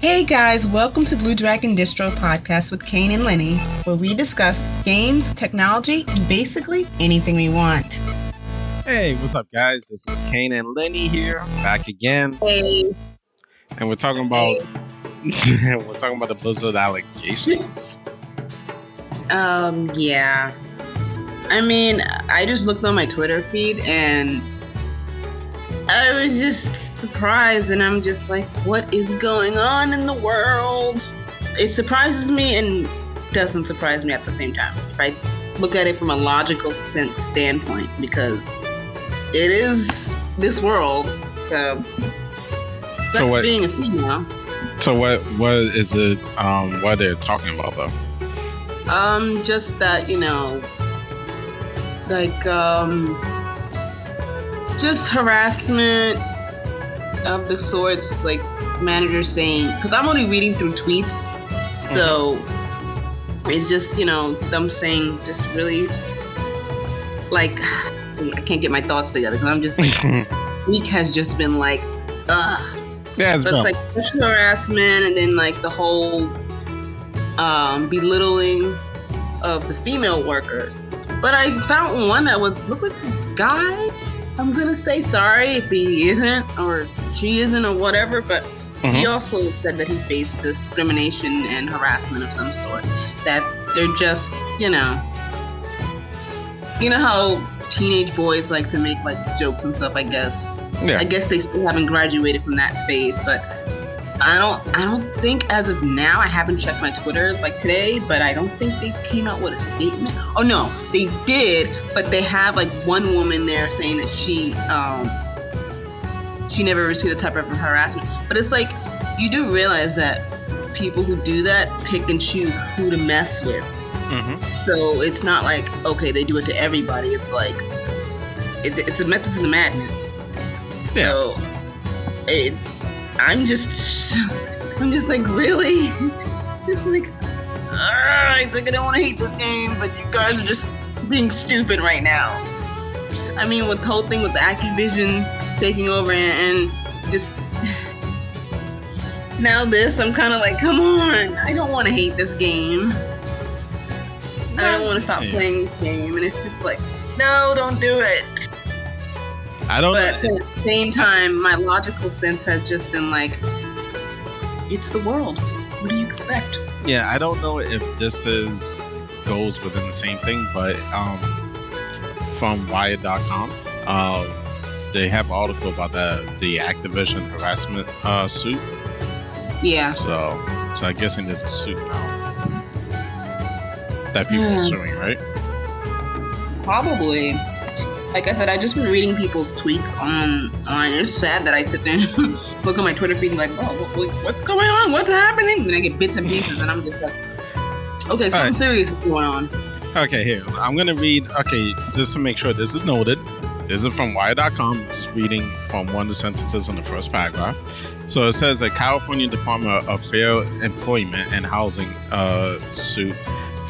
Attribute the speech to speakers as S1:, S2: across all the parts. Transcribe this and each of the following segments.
S1: Hey guys, welcome to Blue Dragon Distro Podcast with Kane and Lynnee, where we discuss games, technology, and basically anything we want.
S2: Hey, what's up, guys? This is Kane and Lynnee here, back again,
S1: Hey.
S2: and we're talking about the Blizzard allegations.
S3: Yeah. I mean, I just looked on my Twitter feed and I was just surprised, and I'm just like, what is going on in the world? It surprises me and doesn't surprise me at the same time. If I look at it from a logical sense standpoint, because it is this world, so sucks being a female.
S2: So what is it? What they're talking about though?
S3: Just that, just harassment of the sorts, like managers saying, because I'm only reading through tweets, so it's just, them saying just really, like, I can't get my thoughts together, because I'm just like, this week has just been like, ugh.
S2: Yeah, it's
S3: like sexual harassment, and then like the whole belittling of the female workers. But I found one that looked like a guy. I'm gonna say sorry if he isn't or she isn't or whatever, but he also said that he faced discrimination and harassment of some sort. That they're just, you know how teenage boys like to make like jokes and stuff, I guess. Yeah. I guess they still haven't graduated from that phase, but I don't think as of now, I haven't checked my Twitter like today, but I don't think they came out with a statement. Oh no, they did, but they have like one woman there saying that she never received the type of harassment. But it's like, you do realize that people who do that pick and choose who to mess with. So it's not like, okay, they do it to everybody. It's like, it's a method to the madness. Yeah. So I'm just like, really? It's like, I think I don't want to hate this game, but you guys are just being stupid right now. I mean, with the whole thing with Activision taking over and just now this, I'm kind of like, come on, I don't want to hate this game. I don't want to stop playing this game, and it's just like, no, don't do it. But at the same time, my logical sense has just been like, it's the world. What do you expect?
S2: Yeah, I don't know if this goes within the same thing, but from Wired.com, they have an article about the Activision harassment suit.
S3: Yeah.
S2: So I'm guessing there's a suit now that people are suing, right?
S3: Probably. Like I said, I just been reading people's tweets online. It's sad that I sit there and look at my Twitter feed and like, oh, what's going on? What's happening? And I get bits and pieces, and I'm just like, okay, something serious is going on.
S2: Okay, here. I'm going to read, just to make sure this is noted. This is from Wire.com. Just reading from one of the sentences in the first paragraph. So it says a California Department of Fair Employment and Housing suit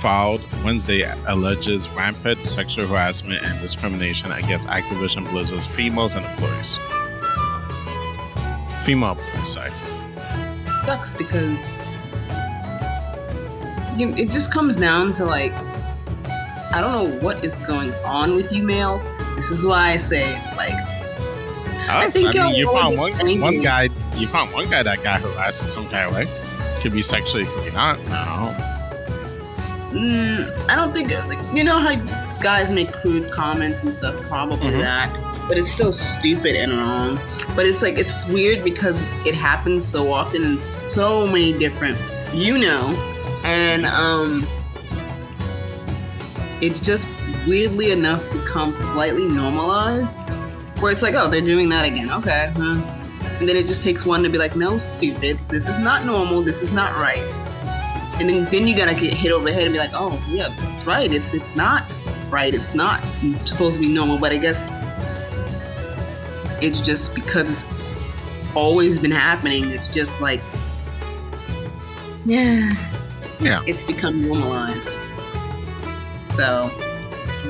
S2: filed Wednesday alleges rampant sexual harassment and discrimination against Activision Blizzard's female employees, sorry.
S3: It sucks because it just comes down to like, I don't know what is going on with you males. This is why I say, like,
S2: you found one guy that got harassed in some kind of way. Could be sexually, could be not. No.
S3: I don't think, like, you know how guys make crude comments and stuff, probably that, but it's still stupid and wrong. But it's like, it's weird because it happens so often in so many different, and it's just weirdly enough become slightly normalized, where it's like, oh, they're doing that again, okay, and then it just takes one to be like, no, stupids, this is not normal, this is not right. And then you gotta get hit over the head and be like, oh, yeah, that's right. It's not right. It's not supposed to be normal. But I guess it's just because it's always been happening. It's just like, yeah, it's become normalized. So,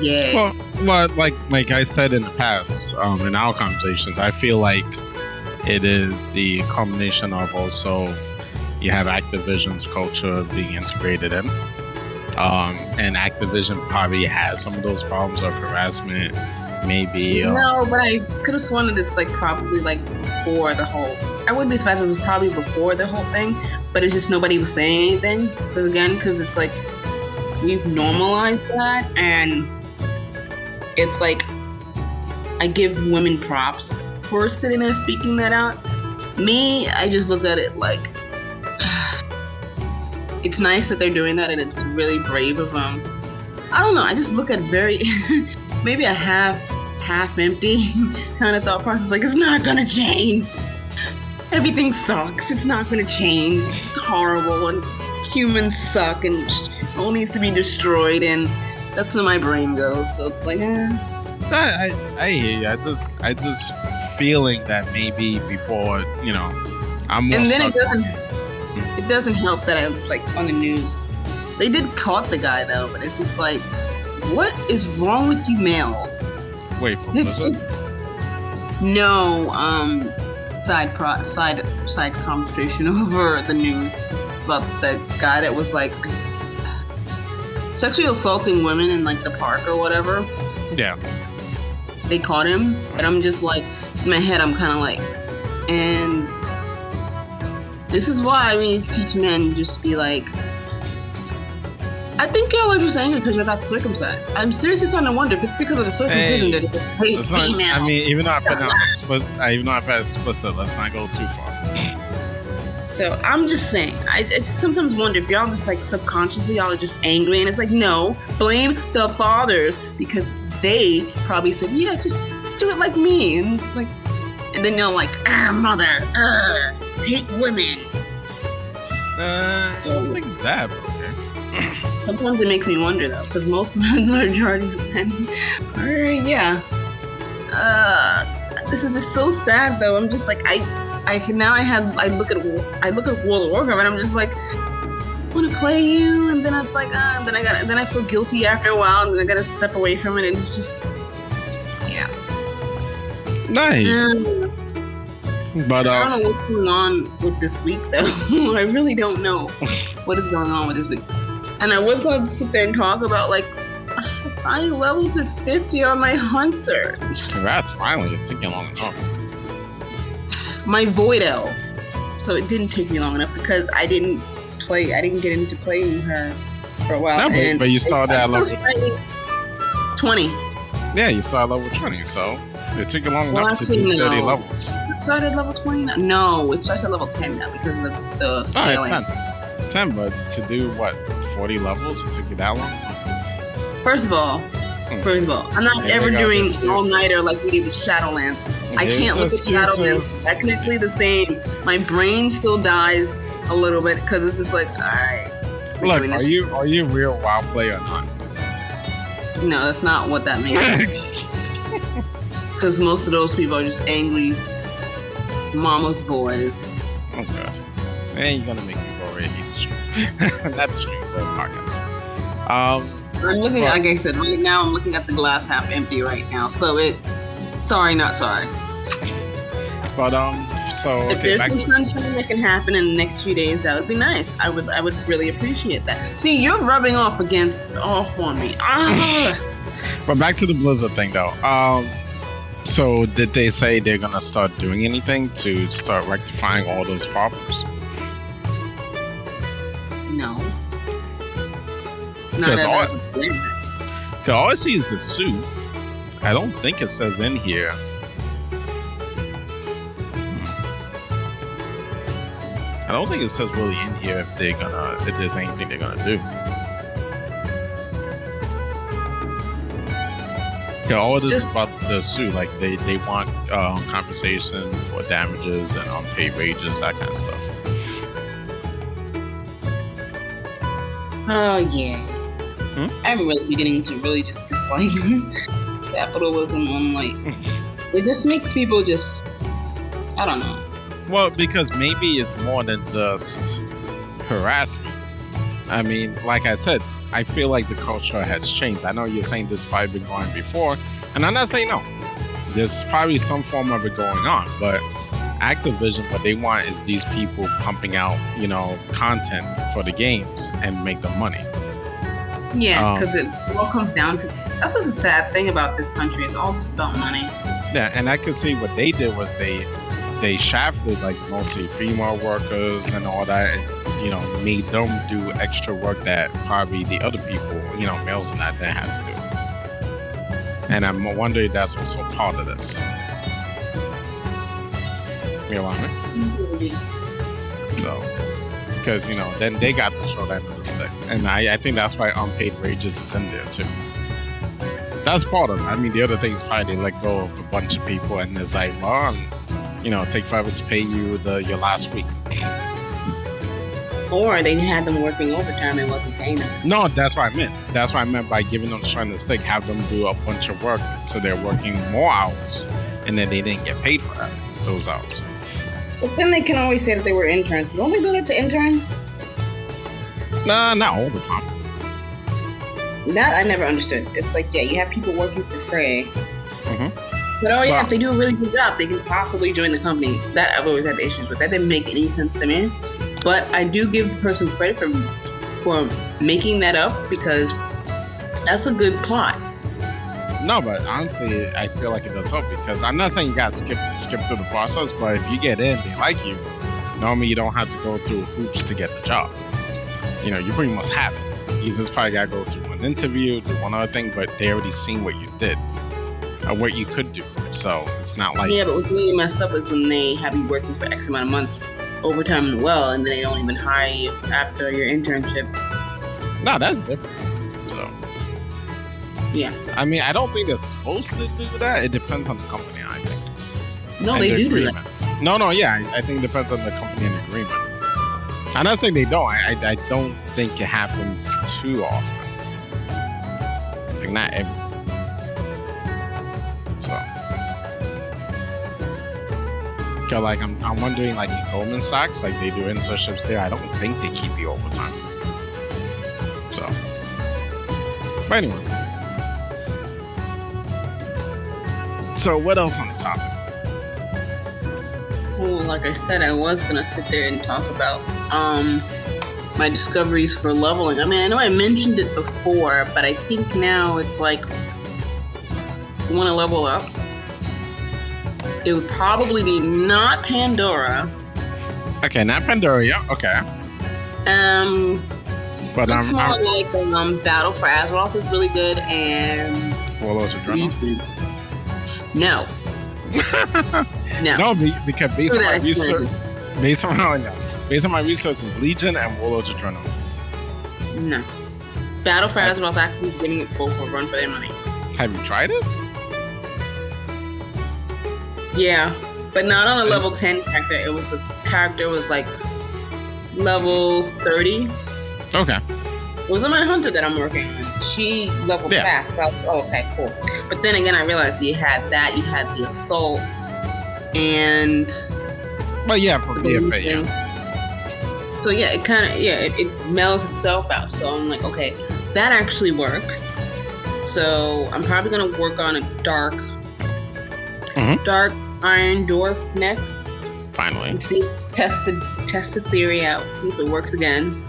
S3: yeah.
S2: Well, like I said in the past, in our conversations, I feel like it is the combination of also you have Activision's culture being integrated in. And Activision probably has some of those problems of harassment, maybe.
S3: No, but I could have sworn that it's like probably like before the whole. I wouldn't be surprised if it was probably before the whole thing, but it's just nobody was saying anything. Because it's like we've normalized that, and it's like I give women props for sitting there speaking that out. Me, I just look at it like it's nice that they're doing that, and it's really brave of them. I don't know. I just look at very maybe a half empty kind of thought process. Like, it's not gonna change. Everything sucks. It's not gonna change. It's horrible, and humans suck, and all needs to be destroyed. And that's where my brain goes. So it's like,
S2: I hear you. I just feeling that maybe before, I'm more.
S3: And then it doesn't help that I like on the news. They did caught the guy though, but it's just like, what is wrong with you males?
S2: Wait for Blizzard?
S3: No, side conversation over the news about the guy that was like sexually assaulting women in like the park or whatever.
S2: Yeah.
S3: They caught him, but I'm just like, in my head, I'm kind of like, and this is why we need to teach men just be like, I think y'all are just angry because you got circumcised. I'm seriously starting to wonder if it's because of the circumcision that it's hate female.
S2: I mean, even though I pronounce explicit, let's not go too far.
S3: So I'm just saying, I sometimes wonder if y'all just like subconsciously y'all are just angry, and it's like, no, blame the fathers because they probably said, yeah, just do it like me, and it's like, and then you're like, mother, hate women.
S2: I don't think it's that, but okay.
S3: Sometimes it makes me wonder though, because most of the majority of men are, yeah. This is just so sad though. I'm just like, I look at World of Warcraft and I'm just like, I want to play you, and then it's like, then I feel guilty after a while, and then I gotta step away from it, and it's just, yeah.
S2: Nice. But
S3: I don't know what's going on with this week though. I really don't know what is going on with this week. And I was going to sit there and talk about like, I leveled to 50 on my hunter.
S2: Congrats, finally. It took you long enough.
S3: My Void Elf. So it didn't take me long enough because I didn't get into playing her for a while.
S2: No, but you started at level
S3: 20.
S2: Yeah, you started level 20, so it took you long enough to do 30 levels.
S3: I started level 20 now? No, it starts at level 10 now because of the scaling.
S2: Alright, 10, but to do what, 40 levels? It took you that long?
S3: First of all, I'm not ever doing all-nighter like we did with Shadowlands. I can't look at Shadowlands technically the same. My brain still dies a little bit because it's just like, alright.
S2: Look, are you a real WoW player or not?
S3: No, that's not what that means. Because most of those people are just angry mama's boys.
S2: Oh god. And you're gonna make me go already hate the stream. Not the stream, the podcast.
S3: I'm looking, like I said, right now I'm looking at the glass half empty right now. So sorry, not sorry.
S2: But so
S3: if there's some sunshine that can happen in the next few days, that would be nice. I would really appreciate that. See, you're rubbing off on me.
S2: But back to the Blizzard thing though. So did they say they're gonna start doing anything to start rectifying all those problems?
S3: No.
S2: Because all I see is the suit. I don't think it says in here. I don't think it says really in here if there's anything they're gonna do. Yeah, all of this is about the suit. Like they want compensation for damages and unpaid wages, that kind of stuff.
S3: Oh yeah. I'm really beginning to really just dislike capitalism. I'm like, it just makes people just, I don't know.
S2: Well, because maybe it's more than just harassment. I mean, like I said, I feel like the culture has changed. I know you're saying this probably been going before, and I'm not saying no. There's probably some form of it going on, but Activision, what they want is these people pumping out, content for the games and make them money.
S3: Yeah, because it all comes down to, that's just a sad thing about this country. It's all just about money.
S2: Yeah, and I could see what they did was they shafted like mostly female workers and all that, and, made them do extra work that probably the other people, males and that, they had to do. And I'm wondering if that's also part of this. You know what I mean? So, because, then they got the short end of the stick. And I think that's why unpaid wages is in there too. That's part of it. I mean, the other thing is probably they let go of a bunch of people and it's like, well, take forever to pay you your last week.
S3: Or they had them working overtime and wasn't paying them.
S2: No, that's what I meant. That's what I meant by giving them the short end of the stick, have them do a bunch of work so they're working more hours and then they didn't get paid for those hours.
S3: But then they can always say that they were interns. But don't they do that to interns?
S2: Nah, not all the time.
S3: That I never understood. It's like, yeah, you have people working for free.
S2: Mm-hmm.
S3: But if they do a really good job, they can possibly join the company. That I've always had issues with. That didn't make any sense to me. But I do give the person credit for making that up because that's a good plot.
S2: No, but honestly, I feel like it does help because I'm not saying you gotta skip through the process, but if you get in, they like you. Normally, you don't have to go through hoops to get the job. You pretty much have it. You just probably gotta go through an interview, do one other thing, but they already seen what you did or what you could do. So it's not like
S3: but what's really messed up is when they have you working for X amount of months, overtime and well, and then they don't even hire you after your internship.
S2: No, that's different. So.
S3: Yeah.
S2: I mean, I don't think they're supposed to do that. It depends on the company, I think.
S3: No,
S2: and
S3: they do
S2: agreement.
S3: that.
S2: No, yeah. I think it depends on the company and agreement. I'm not saying they don't. I don't think it happens too often. Like, not every. So. Cause, like, I'm wondering, like, in Goldman Sachs, like, they do internships there. I don't think they keep you overtime. So. But anyway. So what else on the topic?
S3: Well, like I said, I was gonna sit there and talk about my discoveries for leveling. I mean, I know I mentioned it before, but I think now it's like, you want to level up? It would probably be not Pandora.
S2: Okay, not Pandora. Yeah, okay. But
S3: it's more like Battle for Azeroth is really good, and
S2: Warlords of Draenor.
S3: No.
S2: No, because based on my research, is Legion and Warlords of Draenor.
S3: No. Battle for Azeroth actually is giving it both a run for their money.
S2: Have you tried it?
S3: Yeah, but not on a level 10 character. The character was like level 30.
S2: Okay.
S3: It was on my hunter that I'm working on. She leveled fast. So I was like, oh, okay, cool. But then again, I realized you had the assaults, and...
S2: But yeah, for BFA, yeah.
S3: So yeah, it kind of, it melds itself out. So I'm like, okay, that actually works. So I'm probably going to work on a dark Iron Dwarf next.
S2: Finally.
S3: And see, test the theory out, see if it works again.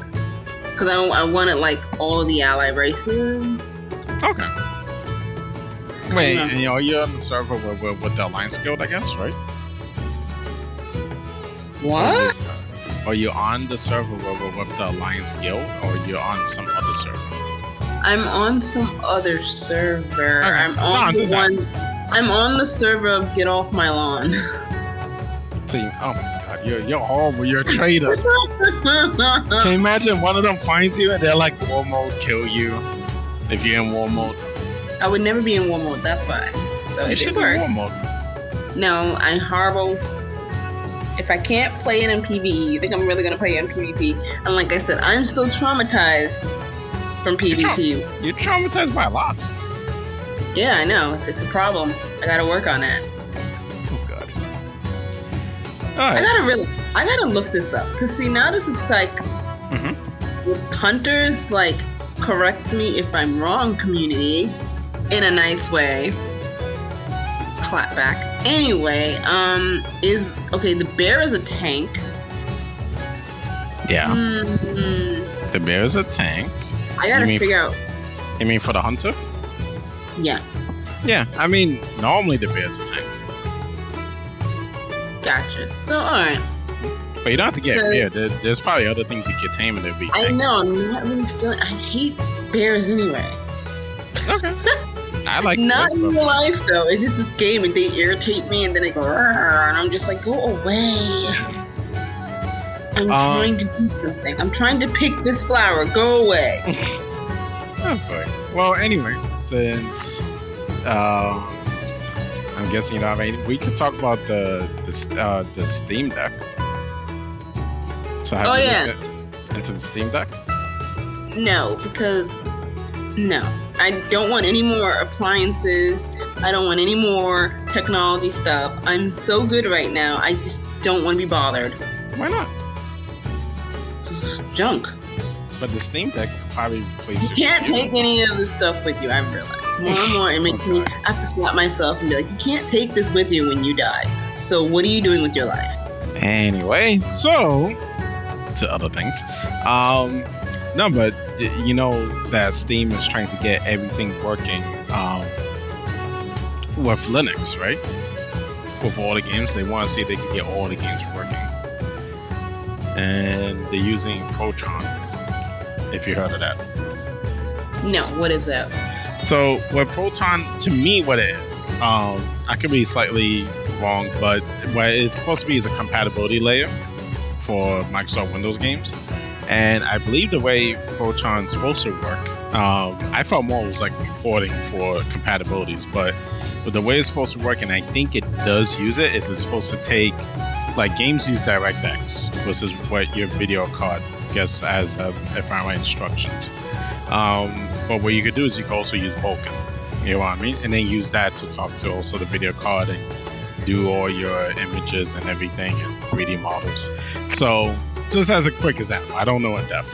S3: Because I wanted like all of the ally races.
S2: Okay. Wait, and you're on the server with the Alliance Guild, I guess, right?
S3: What?
S2: Are you on the server with the Alliance Guild, or you're on some other server?
S3: I'm on some other server.
S2: Okay.
S3: I'm on the server of Get Off My Lawn.
S2: Oh my god, you're horrible. You're a traitor. Can you imagine one of them finds you and they're like, war mode, kill you if you're in war mode?
S3: I would never be in war mode. That's why. So
S2: you should be in war mode.
S3: No, I'm horrible. If I can't play it in PvE, you think I'm really gonna play it in PvP? And like I said, I'm still traumatized from PvP.
S2: You're traumatized by loss.
S3: Yeah, I know. It's a problem. I gotta work on that.
S2: Oh god. Alright.
S3: I gotta look this up. Cause see, now this is like with hunters, like, correct me if I'm wrong, community, in a nice way. Clap back. Anyway, the bear is a tank.
S2: Yeah. The bear is a tank.
S3: I gotta figure out.
S2: You mean for the hunter?
S3: Yeah.
S2: Yeah, I mean, normally the bear's a tank.
S3: Gotcha. So, alright.
S2: But you don't have to get a bear. There's probably other things you could tame and there'd be tanks.
S3: I know, I'm not really feeling... I hate bears anyway.
S2: Okay. I like
S3: not
S2: bears,
S3: in real life, though. It's just this game and they irritate me and then they go... And I'm just like, go away. I'm trying to do something. I'm trying to pick this flower. Go away.
S2: Okay. Well, anyway, since I'm guessing you know, we could talk about the Steam Deck. So have you looked into the Steam Deck?
S3: No, because I don't want any more appliances. I don't want any more technology stuff. I'm so good right now. I just don't want to be bothered.
S2: Why not?
S3: Junk.
S2: But the Steam Deck probably replace
S3: you can't take any of this stuff with you. I've realized more and more. It makes me have to slap myself and be like, you can't take this with you when you die. So what are you doing with your life?
S2: Anyway, so to other things. No, but you know that Steam is trying to get everything working with Linux, right? With all the games, they want to see if they can get all the games working. And they're using Proton, if you heard of that.
S3: No, what is that?
S2: So, with Proton, to me, what it is, I could be slightly wrong, but what it's supposed to be is a compatibility layer for Microsoft Windows games. And I believe the way Proton's supposed to work, I felt more it was like reporting for compatibilities, but the way it's supposed to work, and I think it does use it, is it's supposed to take, like games use DirectX, which is what your video card gets as if I write instructions. But what you could do is you could also use Vulkan, you know what I mean? And then use that to talk to also the video card and do all your images and everything and 3D models. So just as a quick example, I don't know in depth.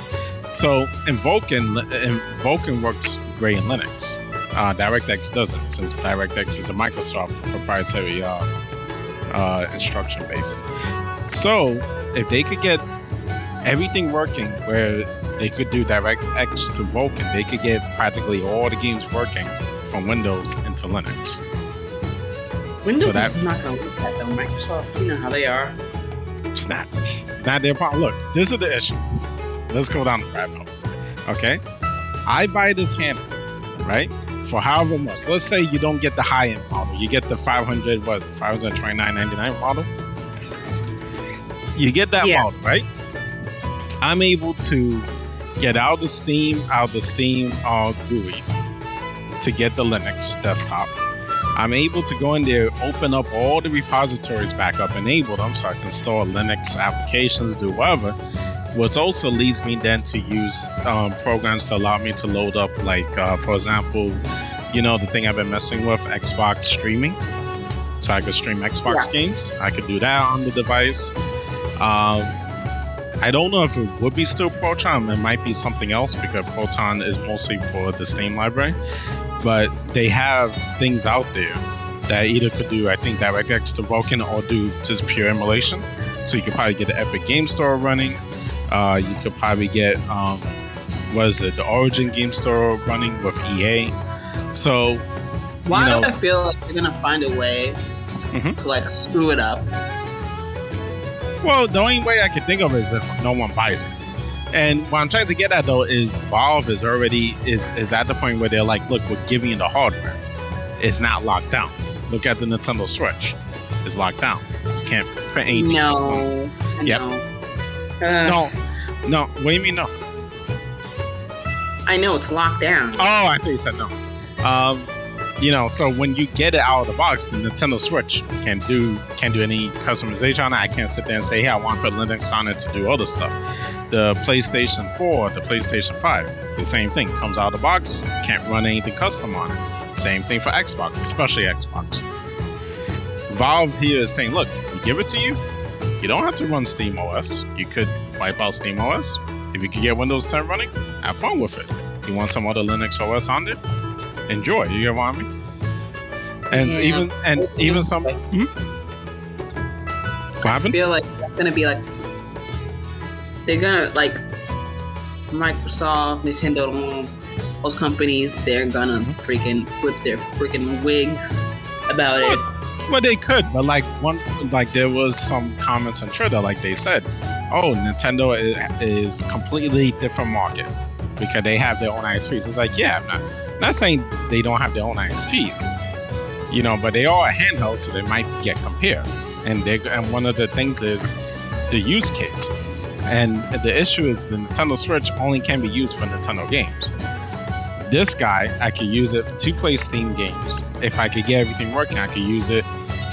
S2: So in Vulkan works great in Linux. DirectX doesn't, since DirectX is a Microsoft proprietary instruction base. So if they could get everything working where they could do DirectX to Vulkan, they could get practically all the games working from Windows into Linux.
S3: Windows is not going to work that though. Microsoft, you know how they are.
S2: It's not their problem. Look, this is the issue. Let's go down the rabbit hole. Okay? I buy this handle, right? For however much. Let's say you don't get the high-end model. You get the $529.99 model. You get that model, right? I'm able to get out the Steam GUI to get the Linux desktop. I'm able to go in there, open up all the repositories back up, enable them so I can install Linux applications, do whatever. Which also leads me then to use programs to allow me to load up, like, for example, you know, the thing I've been messing with, Xbox streaming. So I could stream Xbox games. I could do that on the device. I don't know if it would be still Proton. It might be something else because Proton is mostly for the Steam library. But they have things out there that either could do, I think, DirectX to Vulkan or do just pure emulation. So you could probably get the Epic Game Store running. You could probably get, the Origin Game Store running with EA. So,
S3: why do I feel like they're gonna find a way to like screw it up?
S2: Well, the only way I can think of is if no one buys it. And what I'm trying to get at though is Valve is already is at the point where they're like, look, we're giving you the hardware. It's not locked down. Look at the Nintendo Switch. It's locked down. You can't put anything.
S3: No.
S2: Yep. No. What do you mean no?
S3: I know it's locked down.
S2: Oh, I thought you said no. So when you get it out of the box, the Nintendo Switch can't do any customization on it. I can't sit there and say, hey, I want to put Linux on it to do other stuff. The PlayStation 4, the PlayStation 5, the same thing. Comes out of the box, can't run anything custom on it. Same thing for Xbox, especially Xbox. Valve here is saying, look, we give it to you. You don't have to run Steam OS. You could wipe out Steam OS. If you could get Windows 10 running, have fun with it. You want some other Linux OS on it? Enjoy. You get what I mean? And
S3: Yeah.
S2: even some.
S3: Like,
S2: What
S3: I
S2: happened?
S3: feel like that's gonna be like they're gonna like Microsoft, Nintendo, those companies. They're gonna freaking flip their freaking wigs about it.
S2: Well, they could, but like there was some comments on Twitter, like they said, "Oh, Nintendo is completely different market because they have their own ISPs." It's like, yeah, I'm not saying they don't have their own ISPs, you know, but they are a handheld, so they might get compared. And one of the things is the use case, and the issue is the Nintendo Switch only can be used for Nintendo games. This guy, I could use it to play Steam games. If I could get everything working, I could use it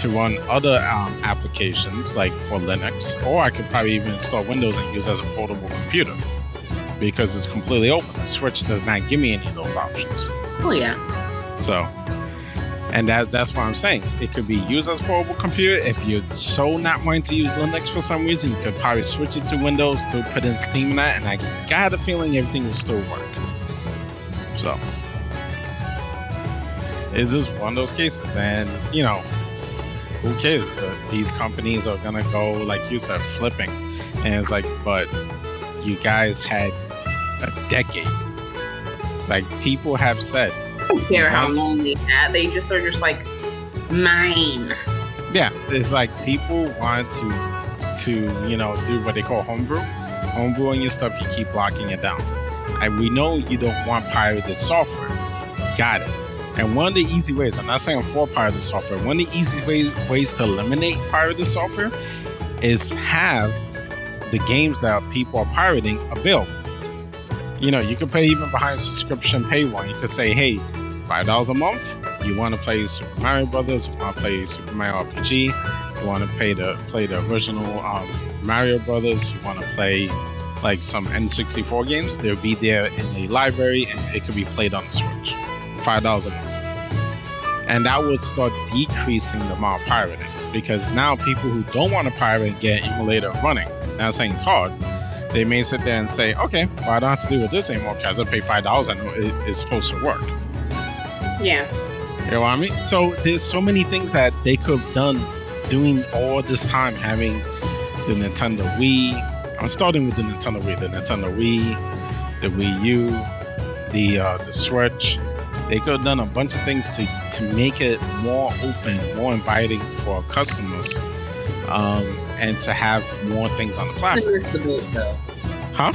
S2: to run other applications like for Linux, or I could probably even install Windows and use it as a portable computer because it's completely open. The Switch does not give me any of those options.
S3: Oh yeah.
S2: So, and that's what I'm saying. It could be used as a portable computer. If you're so not wanting to use Linux for some reason, you could probably switch it to Windows to put in Steam and that, and I got a feeling everything will still work. So, it's just one of those cases, and you know, who cares? These companies are gonna go, like you said, flipping, and it's like, but you guys had a decade. Like people have said,
S3: I don't care how long they had. They just are just like mine.
S2: Yeah, it's like people want to you know do what they call homebrewing your stuff. You keep locking it down. And we know you don't want pirated software. Got it. And one of the easy ways, I'm not saying I'm for pirated software, one of the easy ways to eliminate pirated software is have the games that people are pirating available. You know, you can pay even behind subscription paywall. You could say, hey, $5 a month, you want to play Super Mario Brothers, you want to play Super Mario RPG, you want to play the original Mario Brothers, you want to play like some N64 games, they'll be there in the library and it could be played on the Switch. $5 a month. And that would start decreasing the amount of pirating because now people who don't want to pirate and get an emulator running, not saying it's hard, they may sit there and say, okay, well, I don't have to deal with this anymore because I pay $5, I know it's supposed to work.
S3: Yeah.
S2: You know what I mean? So there's so many things that they could have done doing all this time, having the Nintendo Wii. I'm starting with the Nintendo Wii, the Wii U, the Switch. They could have done a bunch of things to make it more open, more inviting for customers, and to have more things on the
S3: They
S2: platform.
S3: missed the boat though.
S2: Huh?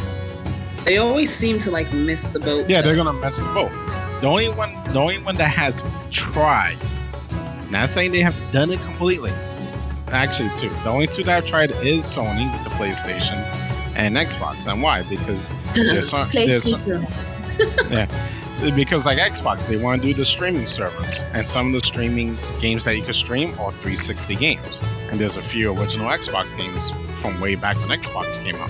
S3: They always seem to like miss the boat.
S2: Yeah,
S3: though.
S2: they're gonna mess the boat. The only one that has tried, not saying they have done it completely. Actually, two. The only two that I've tried is Sony with the PlayStation and Xbox. And why? Because there's yeah. Because like Xbox, they want to do the streaming service, and some of the streaming games that you can stream are 360 games, and there's a few original Xbox games from way back when Xbox came out.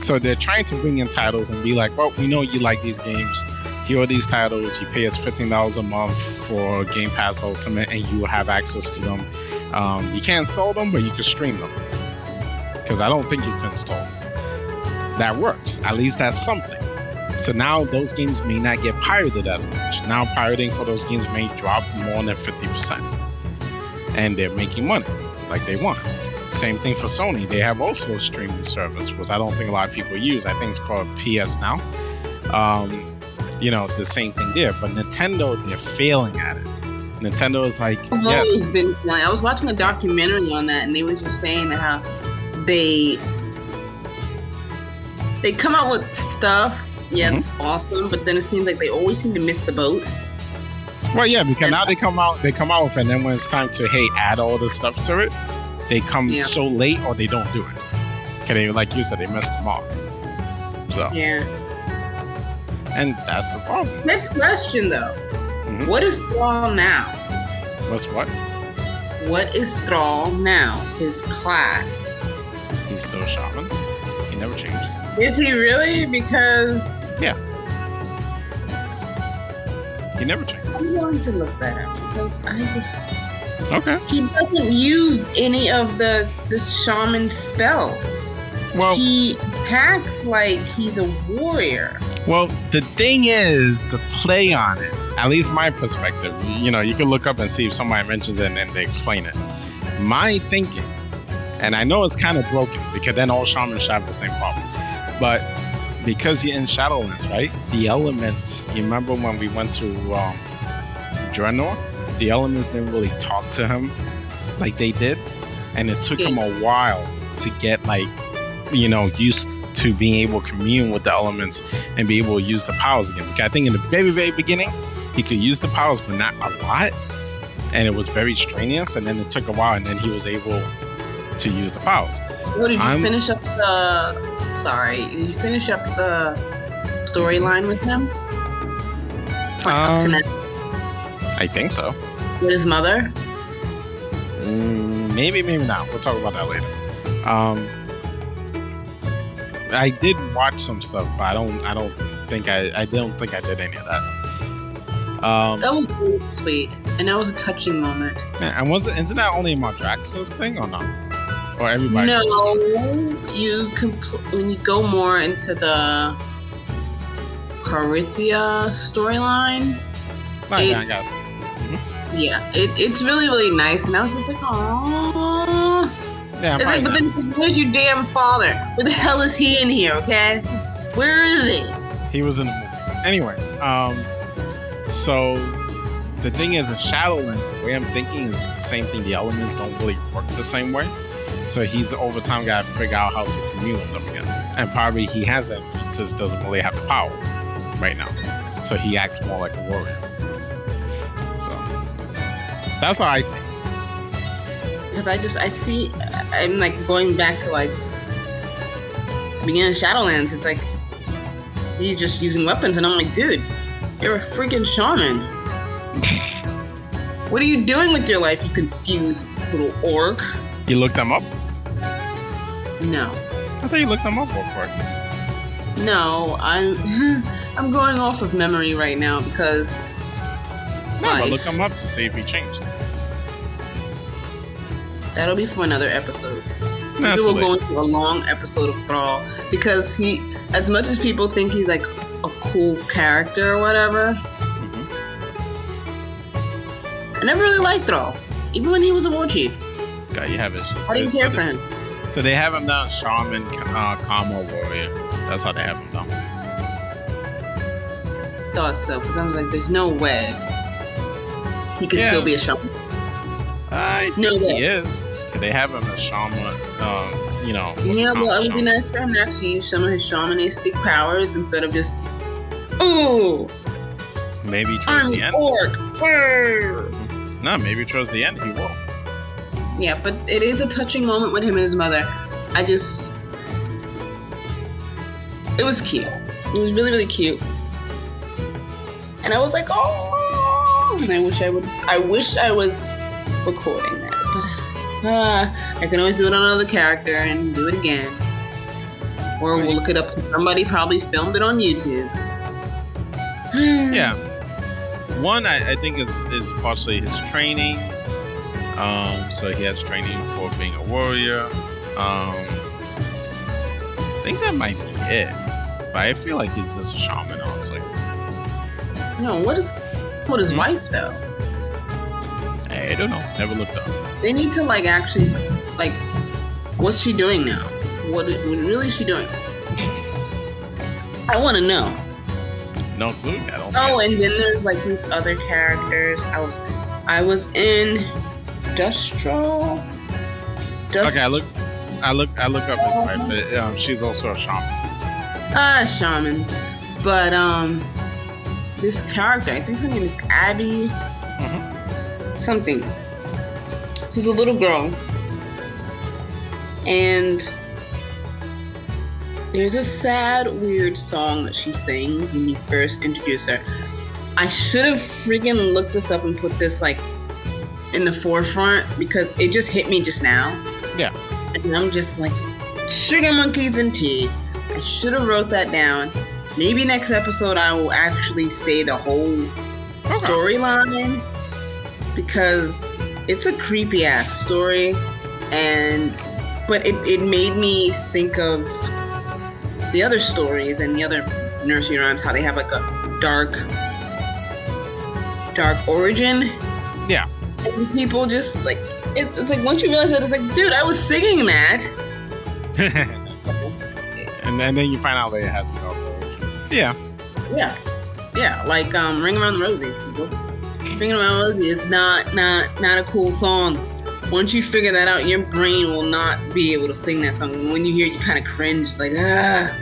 S2: So they're trying to bring in titles and be like, well, we know you like these games. Here are these titles. You pay us $15 a month for Game Pass Ultimate, and you will have access to them. You can't install them, but you can stream them. Because I don't think you can install them. That works. At least that's something. So now those games may not get pirated as much. Now pirating for those games may drop more than 50%. And they're making money like they want. Same thing for Sony. They have also a streaming service, which I don't think a lot of people use. I think it's called PS Now. You know, the same thing there. But Nintendo, they're failing at it. Nintendo is like,
S3: I've
S2: yes.
S3: always been like, I was watching a documentary on that, and they were just saying that how they come out with stuff. Yeah, it's awesome, but then it seems like they always seem to miss the boat.
S2: Well, yeah, because now they come out with, and then when it's time to add all this stuff to it, they come so late or they don't do it. Okay, they, like you said, they messed them up. So
S3: yeah,
S2: and that's the problem.
S3: Next question though, what is Thrall now?
S2: What's what?
S3: What is Thrall now? His class?
S2: He's still a shaman. He never changed.
S3: Is he really? Because
S2: yeah, he never changed.
S3: I'm going to look that up because I just he doesn't use any of the shaman spells.
S2: Well,
S3: he attacks like he's a warrior.
S2: Well, the thing is, to play on it, at least my perspective, you can look up and see if somebody mentions it and they explain it. My thinking, and I know it's kind of broken because then all shamans should have the same problem, but because you're in Shadowlands, right? The elements, you remember when we went to Draenor? The elements didn't really talk to him like they did, and it took him a while to get used to being able to commune with the elements and be able to use the powers again. Because I think in the very, very beginning, he could use the powers, but not a lot. And it was very strenuous. And then it took a while, and then he was able to use the powers.
S3: What did you finish up the? Sorry, did you finish up the storyline with him? Up to now?
S2: I think so.
S3: With his mother?
S2: Maybe not. We'll talk about that later. I did watch some stuff, but I don't think I did any of that.
S3: That was really sweet, and that was a touching moment.
S2: Yeah, and isn't that only Maldraxxus thing or not? Or everybody?
S3: No, when you go more into the Carithia storyline.
S2: I guess.
S3: Yeah, it's really, really nice, and I was just like, aww.
S2: Yeah,
S3: it's like, but then where's your damn father? Where the hell is he in here, okay? Where is he?
S2: He was in the movie. Anyway, so the thing is, in Shadowlands, the way I'm thinking is the same thing. The elements don't really work the same way. So he's over time got to figure out how to commune with them again. And probably he hasn't, he just doesn't really have the power right now. So he acts more like a warrior. So that's how I think.
S3: Because I'm like going back to like beginning of Shadowlands. It's like you're just using weapons, and I'm like, dude, you're a freaking shaman. What are you doing with your life, you confused little orc?
S2: You looked them up?
S3: No.
S2: I thought you looked them up real quick.
S3: No, I'm going off of memory right now because.
S2: No, but look them up to see if he changed.
S3: That'll be for another episode.
S2: Maybe
S3: we'll go into a long episode of Thrall because he, as much as people think he's like a cool character or whatever, I never really liked Thrall, even when he was a war chief.
S2: God, you have issues.
S3: I didn't care for him.
S2: So they have him down shaman, Kama warrior. That's how they have him down.
S3: Thought so, because I was like, there's no way he could still be a shaman.
S2: I think he is. They have him as shaman,
S3: Yeah, well, it would be nice for him to actually use some of his shamanistic powers instead of just,
S2: maybe towards the end.
S3: Orc.
S2: No, maybe towards the end he will.
S3: Yeah, but it is a touching moment with him and his mother. It was cute. It was really, really cute. And I was like, oh, and I wish I was recording that, but I can always do it on another character and do it again, or we'll look it up. Somebody probably filmed it on YouTube.
S2: Yeah, one I think is partially his training. So he has training for being a warrior. I think that might be it, but I feel like he's just a shaman, honestly.
S3: No, what is wife though?
S2: I don't know. Never looked up.
S3: They need to actually what's she doing now? What really is she doing? I want to know.
S2: No clue. I don't.
S3: And then there's these other characters. I was in Dustro.
S2: Okay, I look up his wife. She's also a shaman.
S3: Shamans, but this character, I think her name is Abby. Something. She's a little girl, and there's a sad, weird song that she sings when you first introduce her. I should have freaking looked this up and put this in the forefront because it just hit me just now.
S2: Yeah.
S3: And I'm just like, sugar monkeys and tea. I should have wrote that down. Maybe next episode I will actually say the whole storyline, because it's a creepy ass story, but it made me think of the other stories and the other nursery rhymes, how they have like a dark origin.
S2: Yeah.
S3: And people just like, it's like once you realize that, it's like, dude, I was singing that.
S2: and then you find out that it has a dark origin. Yeah.
S3: Yeah. Like Ring Around the Rosie. Ring Around the Rosie is not a cool song. Once you figure that out, your brain will not be able to sing that song. When you hear it, you kind of cringe, like, ah.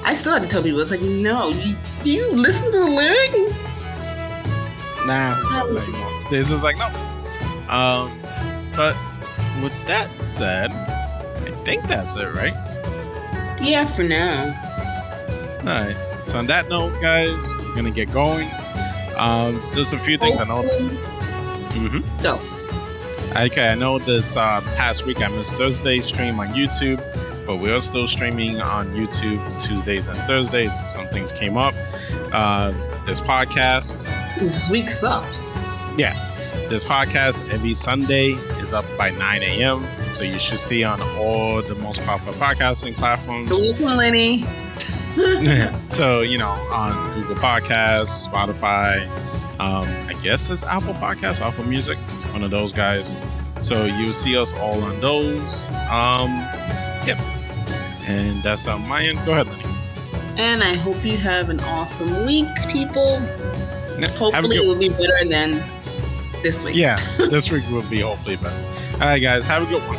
S3: I still have to tell people, it's like, no, do you listen to the lyrics?
S2: Nah, this is like, no. But with that said, I think that's it, right?
S3: Yeah, for now.
S2: Alright, so on that note, guys, we're gonna get going. Just a few things I know.
S3: Go.
S2: Okay, I know this past week I missed Thursday's stream on YouTube, but we are still streaming on YouTube Tuesdays and Thursdays. Some things came up. This podcast.
S3: This week sucked.
S2: Yeah. This podcast every Sunday is up by 9 a.m. So you should see on all the most popular podcasting platforms.
S3: Kane Lynnee.
S2: So, on Google Podcasts, Spotify, I guess it's Apple Podcasts, Apple Music, one of those guys. So you'll see us all on those. Yep. And that's on my end. Go ahead, Lynnee.
S3: And I hope you have an awesome week, people.
S2: Yeah,
S3: hopefully it will be better than this week.
S2: Yeah, this week will be hopefully better. All right, guys, have a good one.